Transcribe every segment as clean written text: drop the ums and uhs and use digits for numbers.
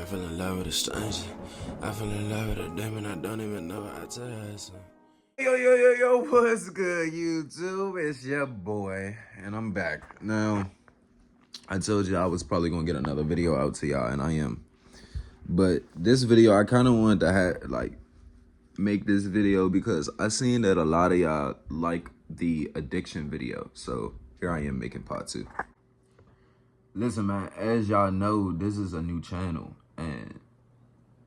fell in love with a stranger. I fell in love with a demon I don't even know how to ask. Yo, what's good, YouTube? It's your boy, and I'm back. Now, I told you I was probably going to get another video out to y'all, and I am. But this video, I kind of wanted to make this video because I seen that a lot of y'all like the addiction video. So here I am making part 2. Listen, man, as y'all know, this is a new channel. And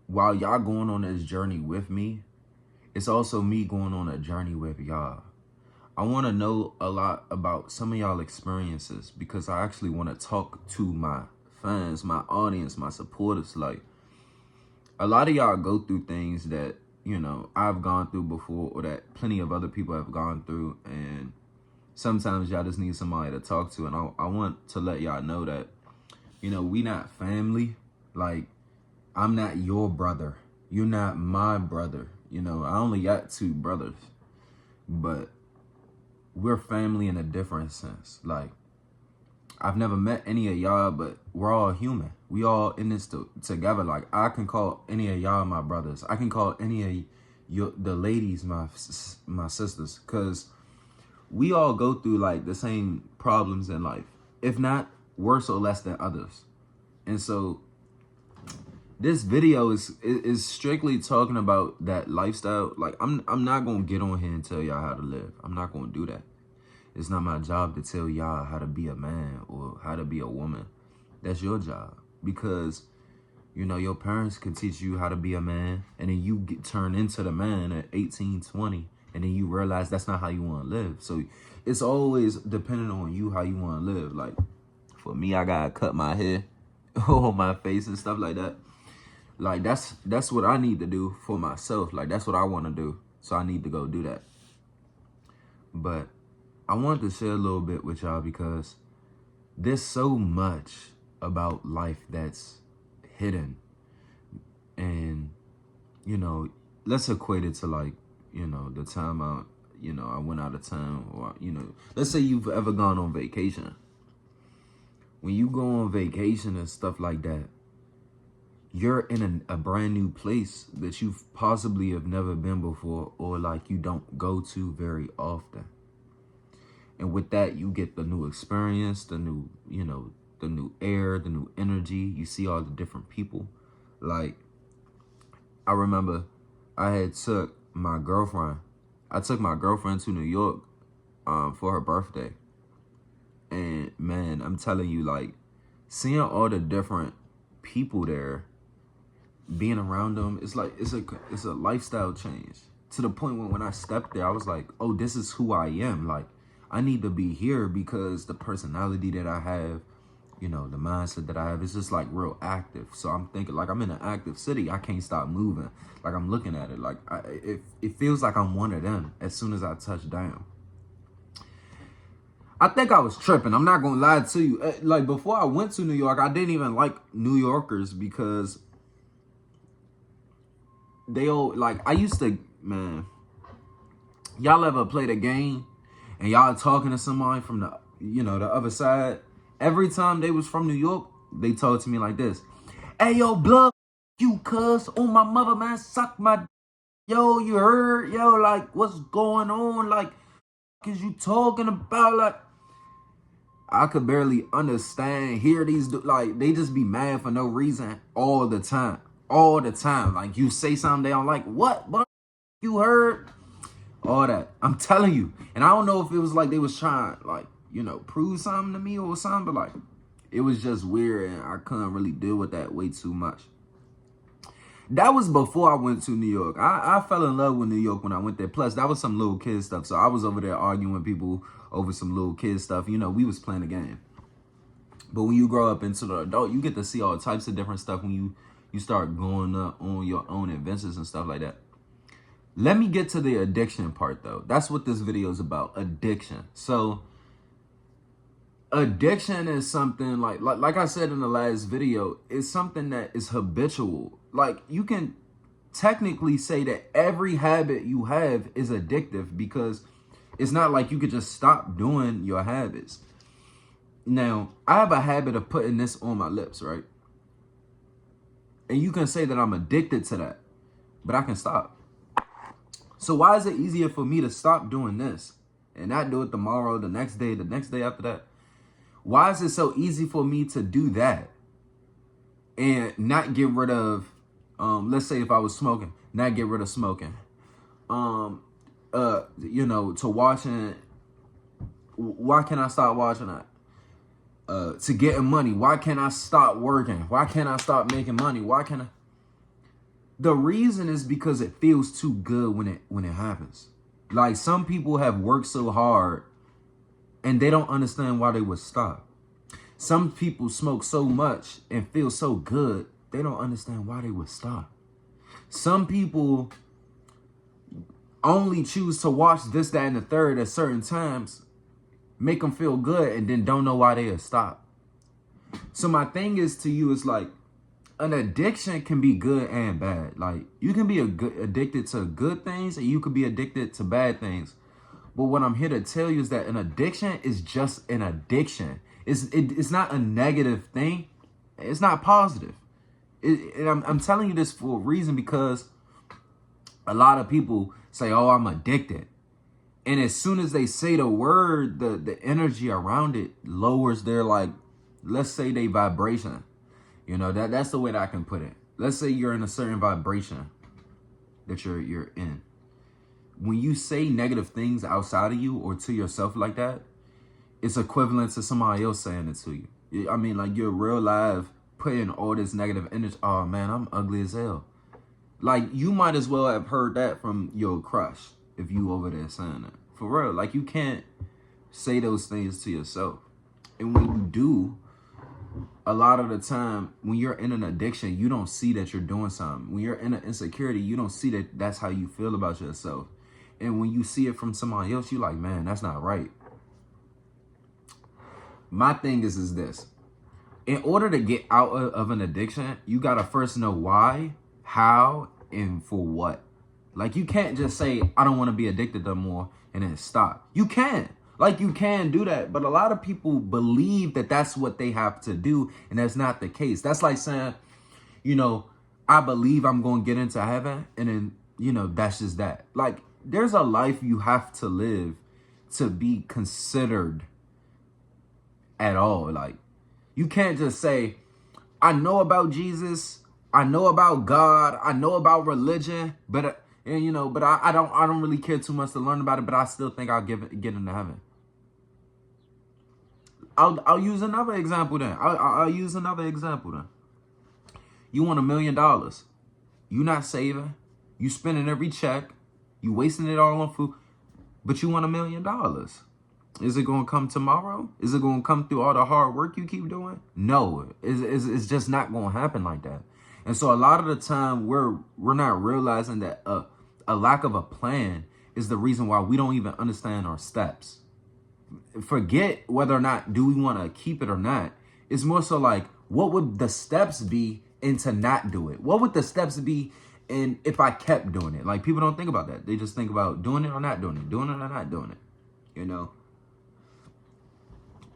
while y'all going on this journey with me, it's also me going on a journey with y'all. I want to know a lot about some of y'all experiences because I actually want to talk to my fans, my audience, my supporters. Like, a lot of y'all go through things that, you know, I've gone through before or that plenty of other people have gone through. And sometimes y'all just need somebody to talk to. And I want to let y'all know that, you know, we not family. Like, I'm not your brother. You're not my brother. You know, I only got 2 brothers. But we're family in a different sense. Like, I've never met any of y'all, but we're all human. We all in this together. Like, I can call any of y'all my brothers. I can call any of the ladies my sisters. Because we all go through, like, the same problems in life. If not worse or less than others. And so this video is strictly talking about that lifestyle. Like, I'm not going to get on here and tell y'all how to live. I'm not going to do that. It's not my job to tell y'all how to be a man or how to be a woman. That's your job. Because, you know, your parents can teach you how to be a man. And then you get turned into the man at 18, 20. And then you realize that's not how you want to live. So it's always dependent on you how you want to live. Like, for me, I got to cut my hair on my face and stuff like that. Like, that's what I need to do for myself. Like, that's what I want to do. So I need to go do that. But I wanted to share a little bit with y'all because there's so much about life that's hidden. And, you know, let's equate it to, like, you know, the time I went out of town. Or, you know, let's say you've ever gone on vacation. When you go on vacation and stuff like that, you're in a brand new place that you possibly have never been before, or like you don't go to very often. And with that, you get the new experience, the new, you know, the new air, the new energy. You see all the different people. Like, I remember I took my girlfriend to New York for her birthday. And man, I'm telling you, like, seeing all the different people there, being around them, it's like it's a lifestyle change to the point when I stepped there, I was like, oh, this is who I am. Like, I need to be here because the personality that I have, you know, the mindset that I have is just like real active. So I'm thinking, like, I'm in an active city. I can't stop moving. Like, I'm looking at it. Like, it feels like I'm one of them as soon as I touch down. I think I was tripping. I'm not going to lie to you. Like, before I went to New York, I didn't even like New Yorkers because they all, like, I used to, man, y'all ever played a game and y'all talking to somebody from the, you know, the other side? Every time they was from New York, they talked to me like this. Hey, yo, blood, you cuz, on my mother, man, suck my, yo, you heard? Yo, like, what's going on? Like, is you talking about? Like, I could barely understand, hear these, like, they just be mad for no reason all the time. All the time. Like, you say something, they don't like, what? But you heard? All that. I'm telling you. And I don't know if it was like they was trying, like, you know, prove something to me or something, but, like, it was just weird, and I couldn't really deal with that way too much. That was before I went to New York. I fell in love with New York when I went there. Plus, that was some little kid stuff. So I was over there arguing with people over some little kid stuff. You know, we was playing a game. But when you grow up into the adult, you get to see all types of different stuff when you start going on your own adventures and stuff like that. Let me get to the addiction part, though. That's what this video is about, addiction. So addiction is something like I said in the last video, it's something that is habitual. Like, you can technically say that every habit you have is addictive because it's not like you could just stop doing your habits. Now, I have a habit of putting this on my lips, right? And you can say that I'm addicted to that, but I can stop. So why is it easier for me to stop doing this and not do it tomorrow, the next day after that? Why is it so easy for me to do that and not get rid of, let's say if I was smoking, not get rid of smoking, to watching, why can't I stop watching that? To getting money, why can't I stop working? Why can't I stop making money? Why can't I? The reason is because it feels too good when it happens. Like, some people have worked so hard and they don't understand why they would stop. Some people smoke so much and feel so good, they don't understand why they would stop. Some people only choose to watch this, that, and the third at certain times, make them feel good, and then don't know why they would stop. So my thing is to you is like, an addiction can be good and bad. Like, you can be addicted to good things and you could be addicted to bad things. But what I'm here to tell you is that an addiction is just an addiction. It's not a negative thing. It's not positive. And I'm telling you this for a reason, because a lot of people say, oh, I'm addicted. And as soon as they say the word, the energy around it lowers their, like, let's say they vibration. You know, that's the way that I can put it. Let's say you're in a certain vibration that you're in. When you say negative things outside of you or to yourself like that, it's equivalent to somebody else saying it to you. I mean, like, you're real live putting all this negative energy. Oh, man, I'm ugly as hell. Like, you might as well have heard that from your crush if you over there saying that. For real. Like, you can't say those things to yourself. And when you do, a lot of the time, when you're in an addiction, you don't see that you're doing something. When you're in an insecurity, you don't see that that's how you feel about yourself. And when you see it from somebody else, you're like, man, that's not right. My thing is this. In order to get out of an addiction, you got to first know why, how, and for what. Like, you can't just say, I don't want to be addicted no more, and then stop. You can. Like, you can do that, but a lot of people believe that that's what they have to do, and that's not the case. That's like saying, I believe I'm going to get into heaven, and then, that's just that. Like, there's a life you have to live to be considered at all. Like, you can't just say, I know about Jesus, I know about God, I know about religion, but I don't really care too much to learn about it, but I still think I'll get into heaven. I'll use another example then. I'll use another example then. You want $1 million. You not saving. You spending every check. You wasting it all on food. But you want $1 million. Is it going to come tomorrow? Is it going to come through all the hard work you keep doing? No. It's just not going to happen like that. And so a lot of the time we're not realizing that a lack of a plan is the reason why we don't even understand our steps. Forget whether or not do we want to keep it or not. It's more so like, what would the steps be in to not do it? What would the steps be in if I kept doing it? Like, people don't think about that. They just think about doing it or not doing it, doing it or not doing it.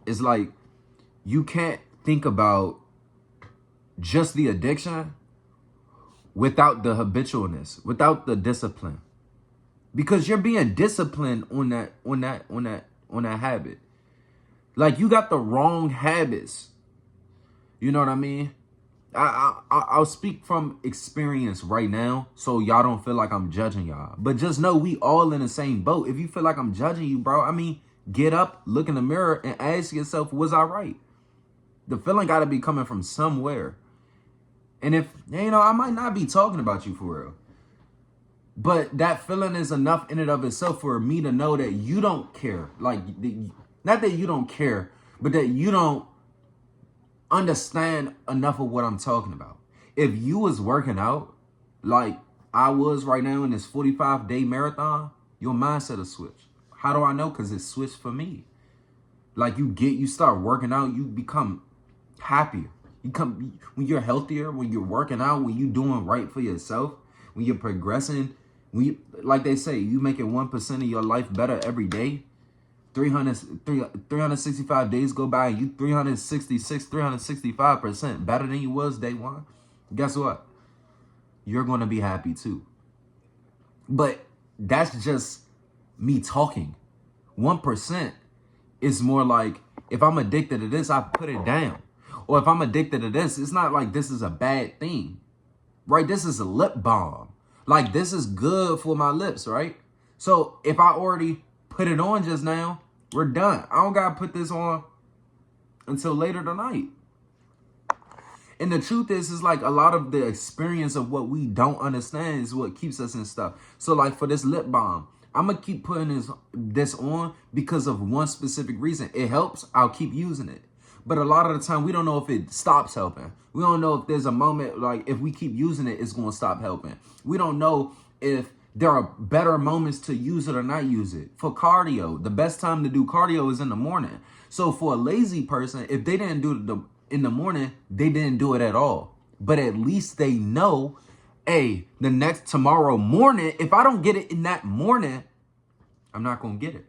It's like, you can't think about just the addiction without the habitualness, without the discipline, because you're being disciplined on that habit. Like, you got the wrong habits. You know what I mean? I'll speak from experience right now, so y'all don't feel like I'm judging y'all. But just know we all in the same boat. If you feel like I'm judging you, bro, I mean, get up, look in the mirror, and ask yourself, was I right? The feeling got to be coming from somewhere. And if, I might not be talking about you for real, but that feeling is enough in and of itself for me to know that you don't care. Like, not that you don't care, but that you don't understand enough of what I'm talking about. If you was working out like I was right now in this 45-day marathon, your mindset will switch. How do I know? Because it switched for me. Like, you start working out, you become happier. When you're healthier, when you're working out, when you're doing right for yourself, when you're progressing, like they say, you making 1% of your life better every day. 365 days go by and you 365% better than you was day one. Guess what? you're going to be happy too. But that's just me talking. 1% is more like, if I'm addicted to this, I put it down. Or if I'm addicted to this, it's not like this is a bad thing, right? This is a lip balm. Like, this is good for my lips, right? So if I already put it on just now, we're done. I don't got to put this on until later tonight. And the truth is like a lot of the experience of what we don't understand is what keeps us in stuff. So like for this lip balm, I'm going to keep putting this on because of one specific reason. It helps. I'll keep using it. But a lot of the time, we don't know if it stops helping. We don't know if there's a moment, like if we keep using it, it's going to stop helping. We don't know if there are better moments to use it or not use it. For cardio, the best time to do cardio is in the morning. So for a lazy person, if they didn't do it in the morning, they didn't do it at all. But at least they know, hey, tomorrow morning, if I don't get it in that morning, I'm not going to get it.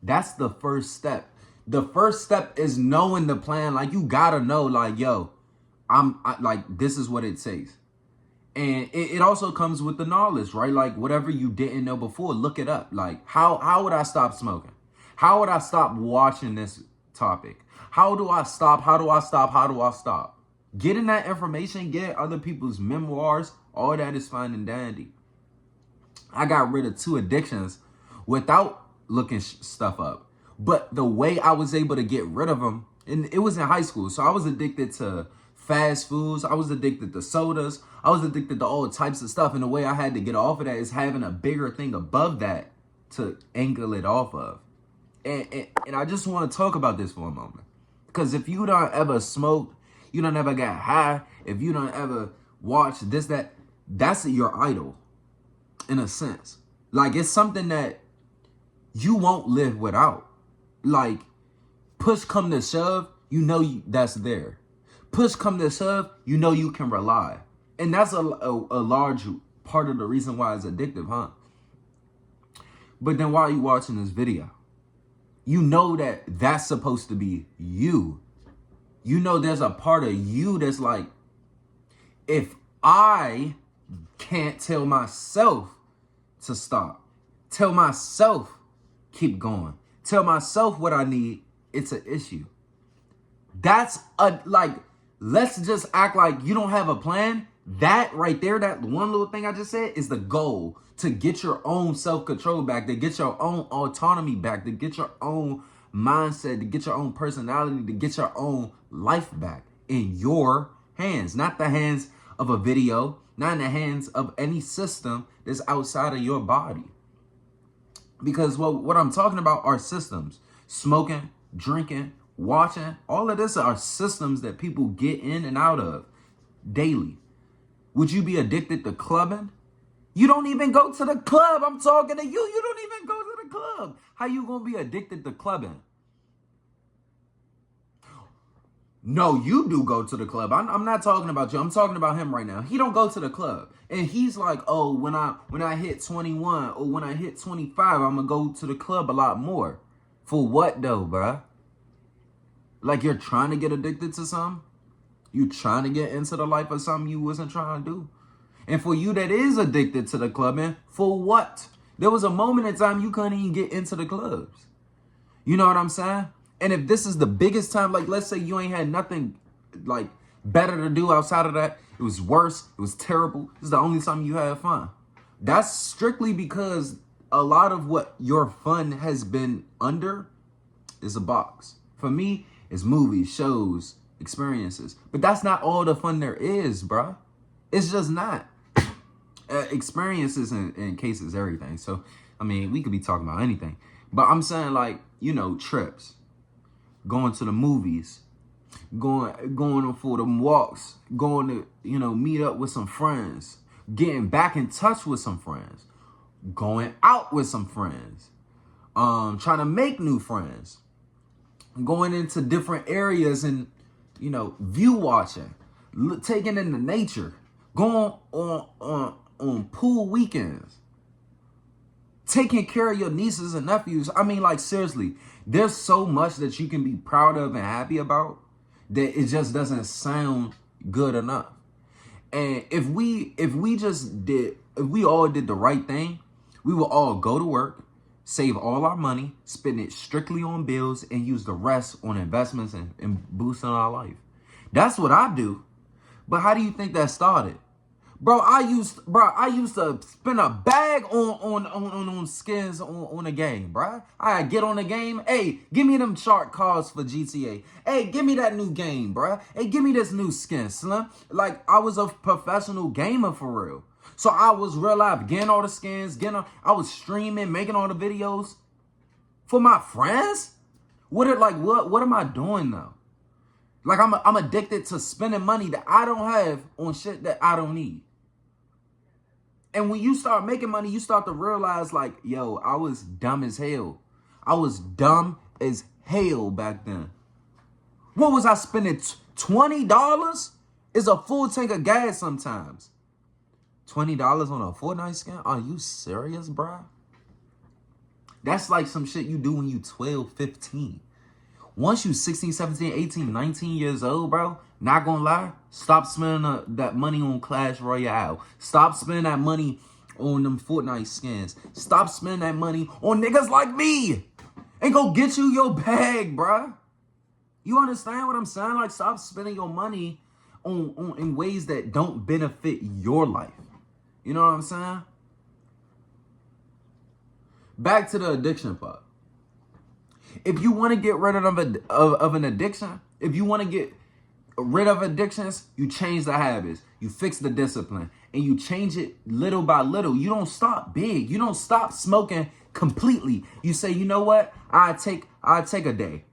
That's the first step. The first step is knowing the plan. Like, you got to know, like, yo, this is what it takes. And it also comes with the knowledge, right? Like, whatever you didn't know before, look it up. Like, how would I stop smoking? How would I stop watching this topic? How do I stop? How do I stop? How do I stop? Getting that information, get other people's memoirs, all that is fine and dandy. I got rid of 2 addictions without looking stuff up. But the way I was able to get rid of them, and it was in high school. So I was addicted to fast foods. I was addicted to sodas. I was addicted to all types of stuff. And the way I had to get off of that is having a bigger thing above that to angle it off of. And I just want to talk about this for a moment. Because if you don't ever smoke, you don't ever get high, if you don't ever watch this, that's your idol, in a sense. Like, it's something that you won't live without. Like, push come to shove, you know that's there. Push come to shove, you know you can rely. And that's a large part of the reason why it's addictive, huh? But then why are you watching this video? You know that's supposed to be you. You know there's a part of you that's like, if I can't tell myself to stop, tell myself keep going, tell myself what I need, it's an issue. That's let's just act like you don't have a plan. That right there, that one little thing I just said is the goal, to get your own self-control back, to get your own autonomy back, to get your own mindset, to get your own personality, to get your own life back in your hands, not the hands of a video, not in the hands of any system that's outside of your body. Because what I'm talking about are systems. Smoking, drinking, watching, all of this are systems that people get in and out of daily. Would you be addicted to clubbing? You don't even go to the club. I'm talking to you. You don't even go to the club. How you going to be addicted to clubbing? No, you do go to the club. I'm not talking about you. I'm talking about him right now. He don't go to the club. And he's like, oh, when I hit 21 or when I hit 25, I'm going to go to the club a lot more. For what though, bruh? Like, you're trying to get addicted to something? You trying to get into the life of something you wasn't trying to do? And for you that is addicted to the clubbing, for what? There was a moment in time you couldn't even get into the clubs. You know what I'm saying? And if this is the biggest time, like, let's say you ain't had nothing like better to do outside of that, it was worse, it was terrible, this is the only time you had fun. That's strictly because a lot of what your fun has been under is a box. For me, it's movies, shows, experiences. But that's not all the fun there is, bruh. It's just not. Experiences and cases, everything. So, I mean, we could be talking about anything. But I'm saying, like, you know, trips. Going to the movies. Going for them walks. Going to, you know, meet up with some friends. Getting back in touch with some friends. Going out with some friends. Trying to make new friends. Going into different areas and, you know, view watching. Taking in the nature. Going on pool weekends. Taking care of your nieces and nephews. I mean, like, seriously, there's so much that you can be proud of and happy about that it just doesn't sound good enough. And if we all did the right thing, we will all go to work, save all our money, spend it strictly on bills, and use the rest on investments and boosting our life. That's what I do. But how do you think that started? Bro, I used to spend a bag on skins on a game, bro. I get on the game. Hey, give me them shark cards for GTA. Hey, give me that new game, bro. Hey, give me this new skin, Slim. Like, I was a professional gamer for real. So I was real life, getting all the skins, I was streaming, making all the videos for my friends. What am I doing now? Like, I'm addicted to spending money that I don't have on shit that I don't need. And when you start making money, you start to realize, like, yo, I was dumb as hell. I was dumb as hell back then. What was I spending? $20 is a full tank of gas sometimes. $20 on a Fortnite skin? Are you serious, bruh? That's like some shit you do when you 12, 15. Once you 16, 17, 18, 19 years old, bro, not gonna lie, stop spending that money on Clash Royale. Stop spending that money on them Fortnite skins. Stop spending that money on niggas like me. And go get you your bag, bro. You understand what I'm saying? Like, stop spending your money on in ways that don't benefit your life. You know what I'm saying? Back to the addiction part. If you want to get rid of an addiction, if you want to get rid of addictions, you change the habits, you fix the discipline, and you change it little by little. You don't stop big. You don't stop smoking completely. You say, you know what? I take a day,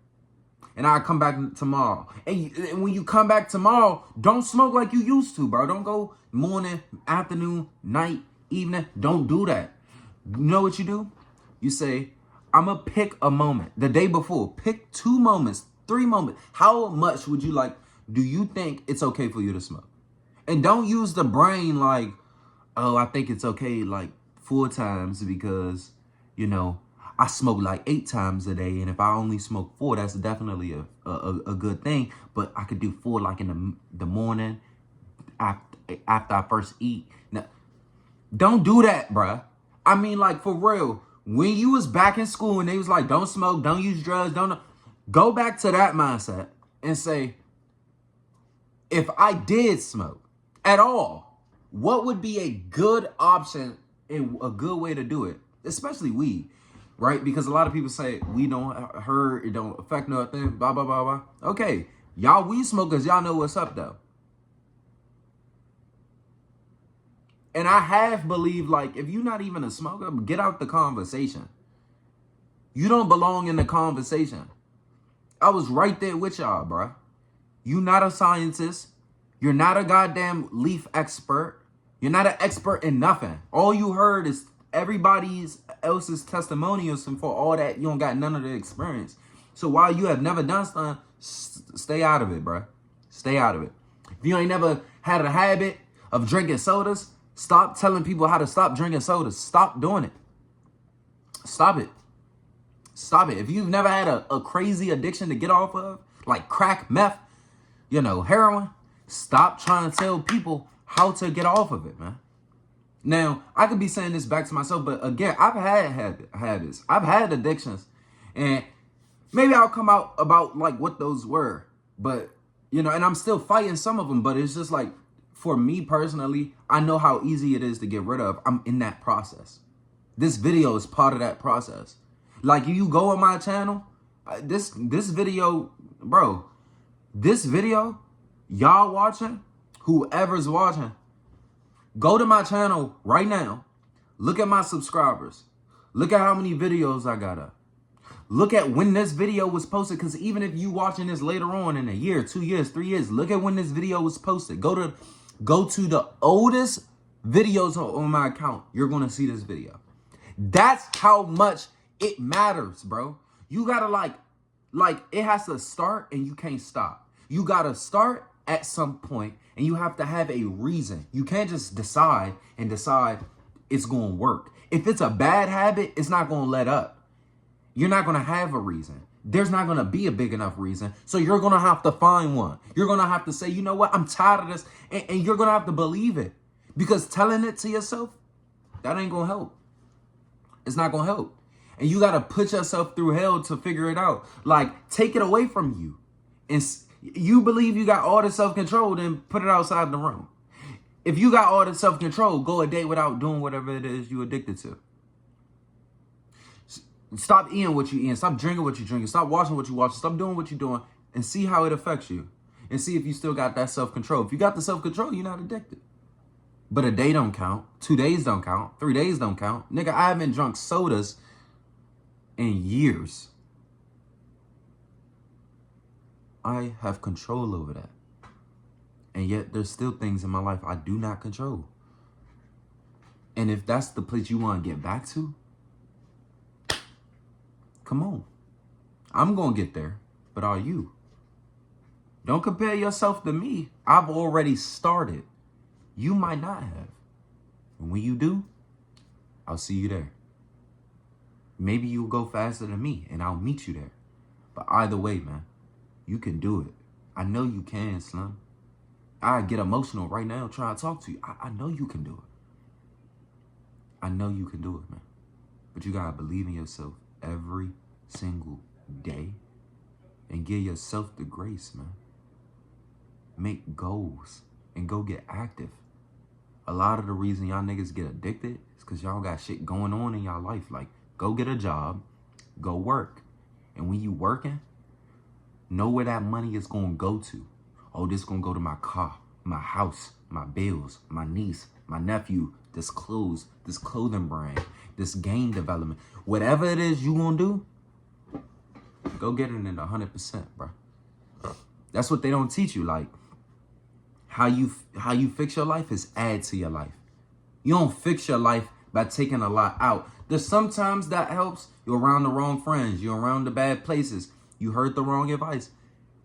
and I'll come back tomorrow. And when you come back tomorrow, don't smoke like you used to, bro. Don't go morning, afternoon, night, evening. Don't do that. You know what you do? You say, I'm going to pick a moment the day before. Pick 2 moments, 3 moments. How much would you like? Do you think it's okay for you to smoke? And don't use the brain like, oh, I think it's okay like 4 times because, you know, I smoke like 8 times a day. And if I only smoke 4, that's definitely a good thing. But I could do 4 like in the morning after I first eat. Now, don't do that, bruh. I mean, like, for real. When you was back in school and they was like, don't smoke, don't use drugs, don't go back to that mindset and say, if I did smoke at all, what would be a good option and a good way to do it? Especially weed, right? Because a lot of people say weed don't hurt, it don't affect nothing, blah, blah, blah, blah. Okay, y'all weed smokers, y'all know what's up though. And I have believed, like, if you're not even a smoker, get out the conversation. You don't belong in the conversation. I was right there with y'all, bro. You're not a scientist. You're not a goddamn leaf expert. You're not an expert in nothing. All you heard is everybody else's testimonials, and for all that, you don't got none of the experience. So while you have never done something, stay out of it, bro. Stay out of it. If you ain't never had a habit of drinking sodas, stop telling people how to stop drinking sodas. Stop doing it. Stop it. Stop it. If you've never had a crazy addiction to get off of, like crack, meth, you know, heroin, stop trying to tell people how to get off of it, man. Now, I could be saying this back to myself, but again, I've had habits. I've had addictions. And maybe I'll come out about like what those were. But, you know, and I'm still fighting some of them, but it's just like, for me personally, I know how easy it is to get rid of. I'm in that process. This video is part of that process. Like, you go on my channel, this video, bro, this video, y'all watching, whoever's watching, go to my channel right now. Look at my subscribers. Look at how many videos I got up. Look at when this video was posted, because even if you watching this later on in a year, 2 years, 3 years, look at when this video was posted. Go to the oldest videos on my account. You're going to see this video. That's how much it matters, bro. You got to like it has to start and you can't stop. You got to start at some point and you have to have a reason. You can't just decide it's going to work. If it's a bad habit, it's not going to let up. You're not going to have a reason. there's not going to be a big enough reason. So you're going to have to find one. You're going to have to say, you know what? I'm tired of this. And you're going to have to believe it. Because telling it to yourself, that ain't going to help. It's not going to help. And you got to put yourself through hell to figure it out. Like, take it away from you. And you believe you got all the self-control, then put it outside the room. If you got all the self-control, go a day without doing whatever it is you're addicted to. Stop eating what you eating. Stop drinking what you're drinking. Stop watching what you're watching. Stop doing what you're doing and see how it affects you. And see if you still got that self-control. If you got the self-control, you're not addicted. But a day don't count. 2 days don't count. 3 days don't count. Nigga, I haven't drunk sodas in years. I have control over that. And yet there's still things in my life I do not control. And if that's the place you want to get back to, come on. I'm going to get there, but are you? Don't compare yourself to me. I've already started. You might not have. And when you do, I'll see you there. Maybe you'll go faster than me and I'll meet you there. But either way, man, you can do it. I know you can, Slim. I get emotional right now trying to talk to you. I know you can do it. I know you can do it, man. But you got to believe in yourself every single day and give yourself the grace, man. Make goals and go get active. A lot of the reason y'all niggas get addicted is because y'all got shit going on in y'all life. Like, go get a job, go work. And when you working, know where that money is going to go to. Oh, this going to go to my car, my house, my bills, my niece, my nephew, this clothes, this clothing brand, this game development. Whatever it is you going to do, go get it in 100%, bro. That's what they don't teach you. Like, how you fix your life is add to your life. You don't fix your life by taking a lot out. There's sometimes that helps. You're around the wrong friends. You're around the bad places. You heard the wrong advice.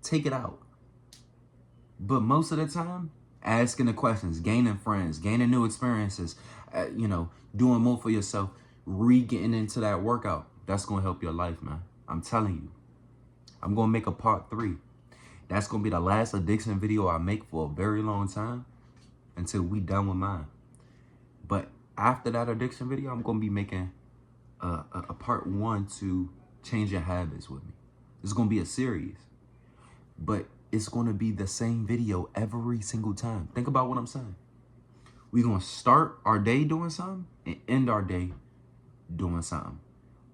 Take it out. But most of the time, asking the questions, gaining friends, gaining new experiences, doing more for yourself, getting into that workout. That's going to help your life, man. I'm telling you. I'm going to make a part 3. That's going to be the last addiction video I make for a very long time until we done with mine. But after that addiction video, I'm going to be making a part 1 to change your habits with me. It's going to be a series. But it's going to be the same video every single time. Think about what I'm saying. We're going to start our day doing something and end our day doing something.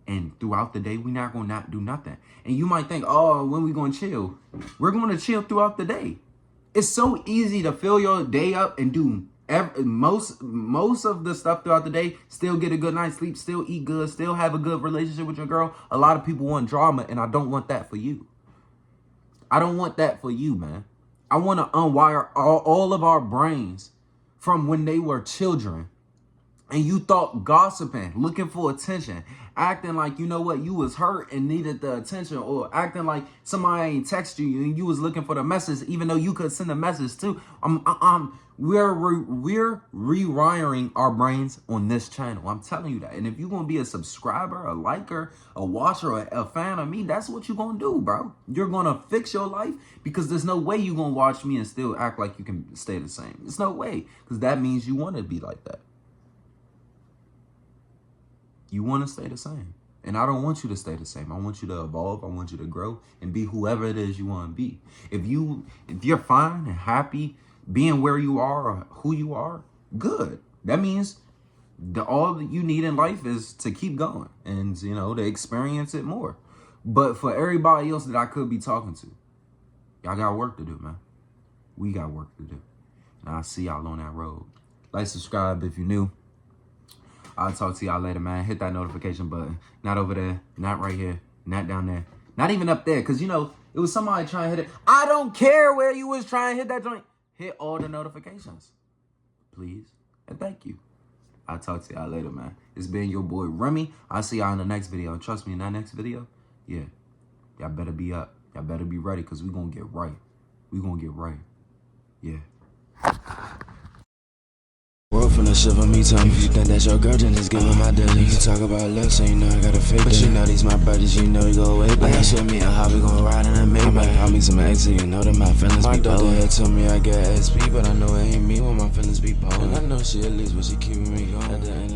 And throughout the day, we're not going to not do nothing. And you might think, oh, when we going to chill? We're going to chill throughout the day. It's so easy to fill your day up and do most of the stuff throughout the day. Still get a good night's sleep, still eat good, still have a good relationship with your girl. A lot of people want drama, and I don't want that for you. I don't want that for you, man. I want to unwire all of our brains from when they were children. And you thought gossiping, looking for attention, acting like, you know what, you was hurt and needed the attention, or acting like somebody ain't text you and you was looking for the message, even though you could send a message too. We're rewiring our brains on this channel. I'm telling you that. And if you're going to be a subscriber, a liker, a watcher, or a fan of me, that's what you're going to do, bro. You're going to fix your life, because there's no way you're going to watch me and still act like you can stay the same. There's no way, because that means you want to be like that. You want to stay the same. And I don't want you to stay the same. I want you to evolve. I want you to grow and be whoever it is you want to be. If you're fine and happy being where you are or who you are, good. That means all that you need in life is to keep going and, to experience it more. But for everybody else that I could be talking to, y'all got work to do, man. We got work to do. And I'll see y'all on that road. Like, subscribe if you're new. I'll talk to y'all later, man. Hit that notification button. Not over there. Not right here. Not down there. Not even up there. Because, it was somebody trying to hit it. I don't care where you was trying to hit that joint. Hit all the notifications. Please. And thank you. I'll talk to y'all later, man. It's been your boy, Remy. I'll see y'all in the next video. And trust me, in that next video, yeah, y'all better be up. Y'all better be ready, because we're going to get right. We're going to get right. Yeah. World finna the shit for me, tell me. If you think that's your girl, then just give her my digits. You can talk about love, so you know I got a fake. But you know these my brothers, you know we go way back. I know me and how we gon' ride in a Maybach. I might call me some ex, so you know that my feelings be polar. Her tell me I get SP, but I know it ain't me when my feelings be polar. And I know she at least, but she keeping me going. At the end